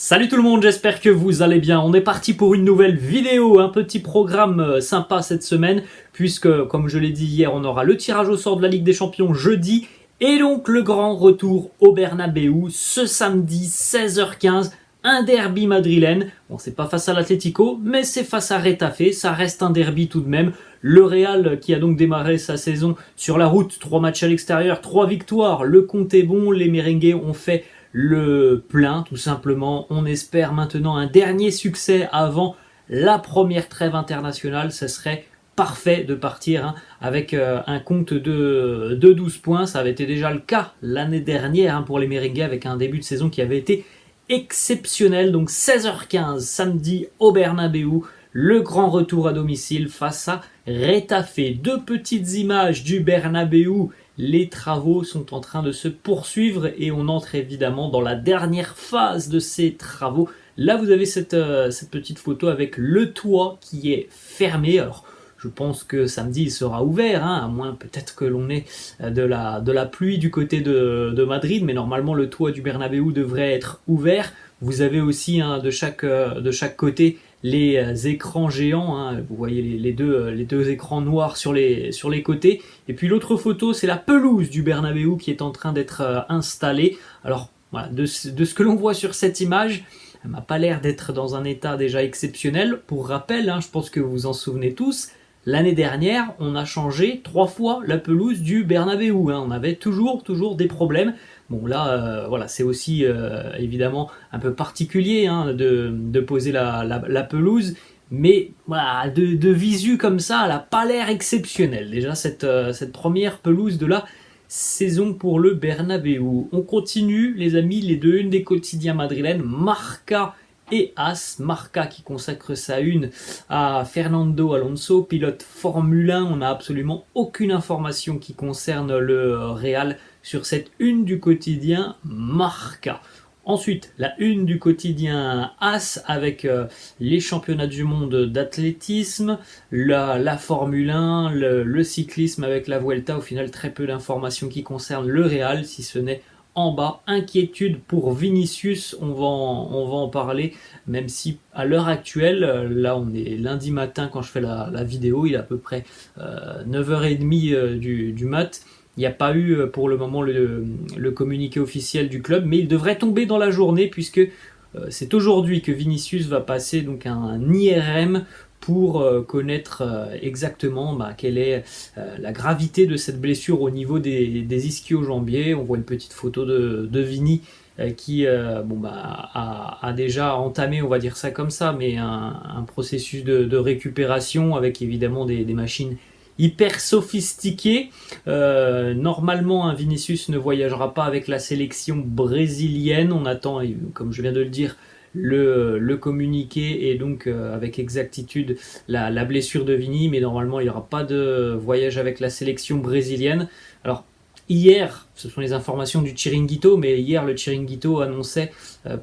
Salut tout le monde, j'espère que vous allez bien. On est parti pour une nouvelle vidéo, un petit programme sympa cette semaine, puisque comme je l'ai dit hier, on aura le tirage au sort de la Ligue des Champions jeudi, et donc le grand retour au Bernabéu ce samedi 16h15, un derby madrilène. Bon, c'est pas face à l'Atlético, mais c'est face à Retafe, ça reste un derby tout de même. Le Real qui a donc démarré sa saison sur la route, 3 matchs à l'extérieur, 3 victoires, le compte est bon, les merengues ont fait le plein tout simplement. On espère maintenant un dernier succès avant la première trêve internationale. Ce serait parfait de partir avec un compte de 12 points. Ça avait été déjà le cas l'année dernière pour les merengues avec un début de saison qui avait été exceptionnel. Donc 16h15 samedi au Bernabéu, le grand retour à domicile face à Retafe. Deux petites images du Bernabéu. Les travaux sont en train de se poursuivre et on entre évidemment dans la dernière phase de ces travaux. Là, vous avez cette petite photo avec le toit qui est fermé. Alors, je pense que samedi, il sera ouvert, à moins peut-être que l'on ait de la pluie du côté de Madrid, mais normalement, le toit du Bernabéu devrait être ouvert. Vous avez aussi de chaque côté les écrans géants, vous voyez les deux écrans noirs sur les côtés. Et puis l'autre photo, c'est la pelouse du Bernabéu qui est en train d'être installée. Alors voilà, de ce que l'on voit sur cette image, elle m'a pas l'air d'être dans un état déjà exceptionnel. Pour rappel, je pense que vous vous en souvenez tous, l'année dernière, on a changé 3 fois la pelouse du Bernabéu. On avait toujours des problèmes. Bon là, voilà, c'est aussi évidemment un peu particulier de poser la pelouse, mais voilà, de visu comme ça, elle n'a pas l'air exceptionnelle. Déjà cette première pelouse de la saison pour le Bernabéu. On continue les amis, les deux unes des quotidiens madrilènes, Marca et AS. Marca qui consacre sa une à Fernando Alonso, pilote Formule 1. On n'a absolument aucune information qui concerne le Real sur cette une du quotidien Marca. Ensuite, la une du quotidien AS avec les championnats du monde d'athlétisme, la Formule 1, le cyclisme avec la Vuelta. Au final, très peu d'informations qui concernent le Real, si ce n'est en bas. Inquiétude pour Vinicius, on va en parler, même si à l'heure actuelle, là on est lundi matin quand je fais la vidéo, il est à peu près 9h30 du mat'. Il n'y a pas eu pour le moment le communiqué officiel du club, mais il devrait tomber dans la journée puisque c'est aujourd'hui que Vinicius va passer donc un IRM pour connaître exactement quelle est la gravité de cette blessure au niveau des ischio-jambiers. On voit une petite photo de Vini qui a déjà entamé, on va dire ça comme ça, mais un processus de récupération avec évidemment des machines hyper sophistiqué. Normalement, Vinicius ne voyagera pas avec la sélection brésilienne. On attend, comme je viens de le dire, le communiqué et donc avec exactitude la blessure de Vini, mais normalement il n'y aura pas de voyage avec la sélection brésilienne. Alors hier, ce sont les informations du Chiringuito, mais hier le Chiringuito annonçait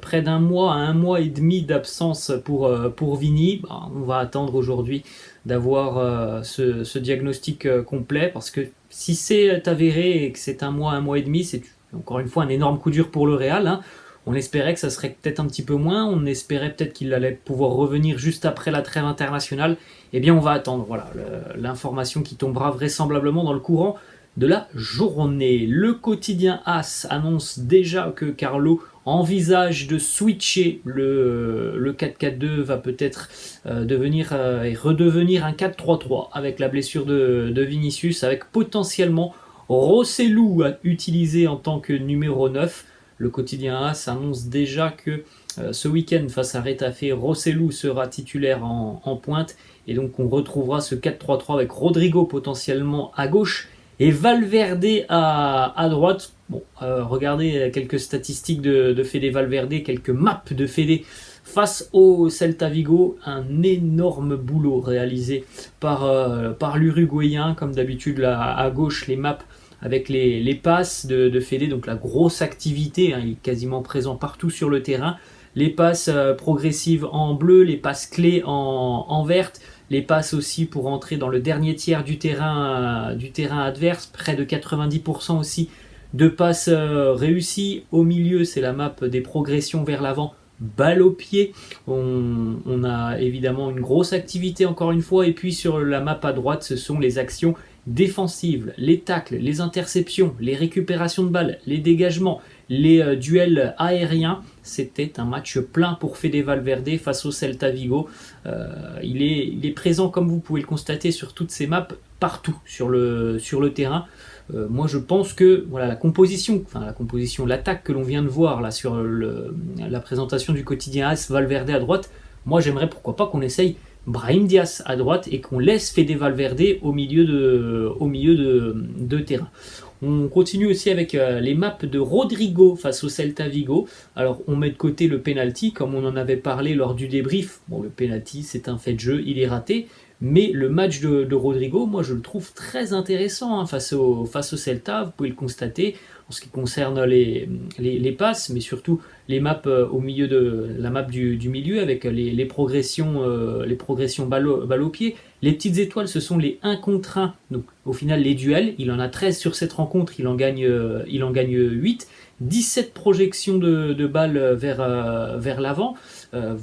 près d'un mois à 1 mois et demi d'absence pour Vini. On va attendre aujourd'hui d'avoir ce diagnostic complet, parce que si c'est avéré et que c'est 1 mois, 1 mois et demi, c'est encore une fois un énorme coup dur pour le Real. On espérait que ça serait peut-être un petit peu moins, on espérait peut-être qu'il allait pouvoir revenir juste après la trêve internationale. Eh bien on va attendre, voilà, l'information qui tombera vraisemblablement dans le courant de la journée. Le quotidien AS annonce déjà que Carlo envisage de switcher le 4-4-2, va peut-être devenir et redevenir un 4-3-3 avec la blessure de Vinicius, avec potentiellement Rossellou à utiliser en tant que numéro 9. Le quotidien AS annonce déjà que ce week-end face à Retafe, Rossellou sera titulaire en pointe, et donc on retrouvera ce 4-3-3 avec Rodrigo potentiellement à gauche et Valverde à droite. Bon, regardez quelques statistiques de Fede Valverde, quelques maps de Fede face au Celta Vigo. Un énorme boulot réalisé par l'Uruguayen, comme d'habitude là, à gauche les maps avec les passes de Fede, donc la grosse activité, il est quasiment présent partout sur le terrain. Les passes progressives en bleu, les passes clés en verte, les passes aussi pour entrer dans le dernier tiers du terrain adverse, près de 90% aussi de passes réussies. Au milieu, c'est la map des progressions vers l'avant balle au pied. On a évidemment une grosse activité encore une fois. Et puis sur la map à droite, ce sont les actions défensives, les tacles, les interceptions, les récupérations de balles, les dégagements, les duels aériens. C'était un match plein pour Fede Valverde face au Celta Vigo. Il est présent, comme vous pouvez le constater, sur toutes ces maps, partout sur le terrain. Moi je pense que voilà, l'attaque que l'on vient de voir là sur la présentation du quotidien AS, Valverde à droite, moi j'aimerais pourquoi pas qu'on essaye Brahim Diaz à droite et qu'on laisse Fede Valverde au milieu de terrain. On continue aussi avec les maps de Rodrigo face au Celta Vigo. Alors on met de côté le penalty comme on en avait parlé lors du débrief. Bon, le penalty c'est un fait de jeu, il est raté. Mais le match de Rodrigo, moi je le trouve très intéressant face au Celta, vous pouvez le constater en ce qui concerne les passes, mais surtout les maps au milieu de la map du milieu avec les progressions balle au pied. Les petites étoiles, ce sont les 1 contre 1, donc au final les duels, il en a 13 sur cette rencontre, il en gagne 8. 17 projections de balles vers l'avant.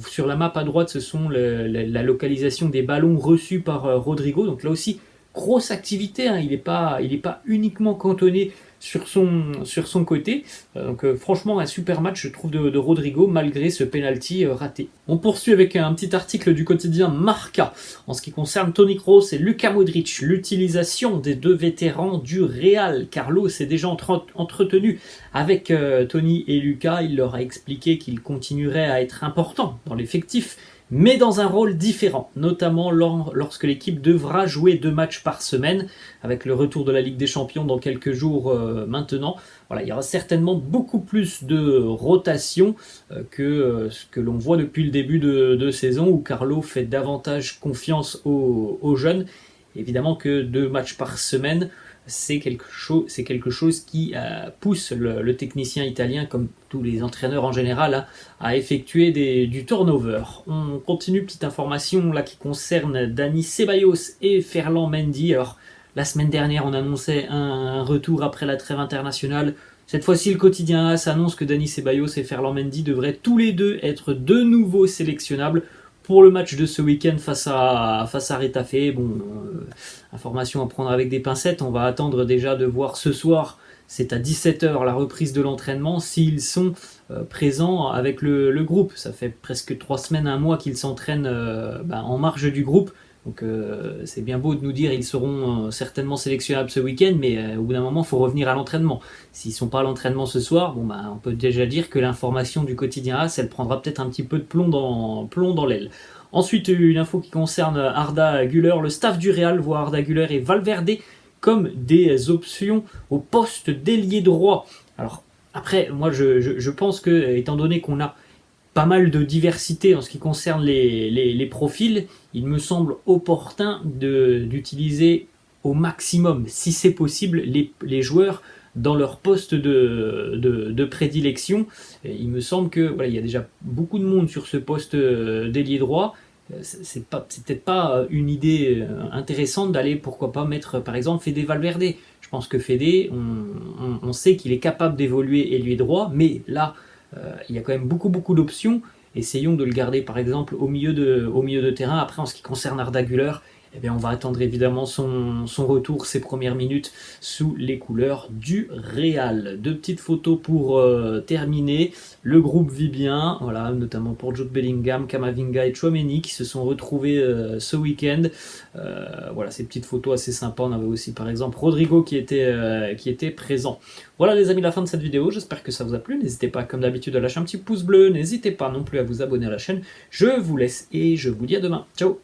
Sur la map à droite, ce sont la localisation des ballons reçus par Rodrigo. Donc là aussi, grosse activité. Hein. Il n'est pas uniquement cantonné sur son côté. Donc franchement, un super match, je trouve, de Rodrigo, malgré ce penalty raté. On poursuit avec un petit article du quotidien Marca. En ce qui concerne Toni Kroos et Luka Modric, l'utilisation des deux vétérans du Real. Carlo s'est déjà entretenu avec Toni et Luka. Il leur a expliqué qu'il continuerait à être important dans l'effectif, mais dans un rôle différent, notamment lorsque l'équipe devra jouer 2 matchs par semaine, avec le retour de la Ligue des Champions dans quelques jours maintenant. Voilà, il y aura certainement beaucoup plus de rotation que ce que l'on voit depuis le début de saison, où Carlo fait davantage confiance aux jeunes. Évidemment que 2 matchs par semaine, c'est quelque chose qui pousse le technicien italien, comme tous les entraîneurs en général, à effectuer du turnover. On continue, petite information là qui concerne Dani Ceballos et Ferland Mendy. Alors, la semaine dernière, on annonçait un retour après la trêve internationale. Cette fois-ci, le quotidien AS annonce que Dani Ceballos et Ferland Mendy devraient tous les deux être de nouveau sélectionnables pour le match de ce week-end face à Retafe. Bon, information à prendre avec des pincettes. On va attendre déjà de voir ce soir, c'est à 17h la reprise de l'entraînement, s'ils sont présents avec le groupe. Ça fait presque 3 semaines, 1 mois qu'ils s'entraînent en marge du groupe. Donc c'est bien beau de nous dire ils seront certainement sélectionnables ce week-end, mais au bout d'un moment, il faut revenir à l'entraînement. S'ils ne sont pas à l'entraînement ce soir, on peut déjà dire que l'information du quotidien AS, elle prendra peut-être un petit peu de plomb dans l'aile. Ensuite, une info qui concerne Arda Güler. Le staff du Real voit Arda Güler et Valverde comme des options au poste d'ailier droit. Alors après, moi je pense que, étant donné qu'on a pas mal de diversité en ce qui concerne les profils, il me semble opportun d'utiliser au maximum, si c'est possible, les joueurs dans leur poste de prédilection. Et il me semble que voilà, il y a déjà beaucoup de monde sur ce poste d'ailier droit. C'est peut-être pas une idée intéressante d'aller, pourquoi pas, mettre par exemple Fede Valverde. Je pense que Fede, on sait qu'il est capable d'évoluer ailier droit, mais là, il y a quand même beaucoup d'options. Essayons de le garder par exemple au milieu de terrain. Après, en ce qui concerne Arda Güler, eh bien, on va attendre évidemment son retour, ses premières minutes sous les couleurs du Real. 2 petites photos pour terminer. Le groupe vit bien, voilà, notamment pour Jude Bellingham, Camavinga et Tchouaméni qui se sont retrouvés ce week-end. Voilà, ces petites photos assez sympas. On avait aussi par exemple Rodrigo qui était présent. Voilà les amis, la fin de cette vidéo. J'espère que ça vous a plu. N'hésitez pas comme d'habitude à lâcher un petit pouce bleu. N'hésitez pas non plus à vous abonner à la chaîne. Je vous laisse et je vous dis à demain. Ciao!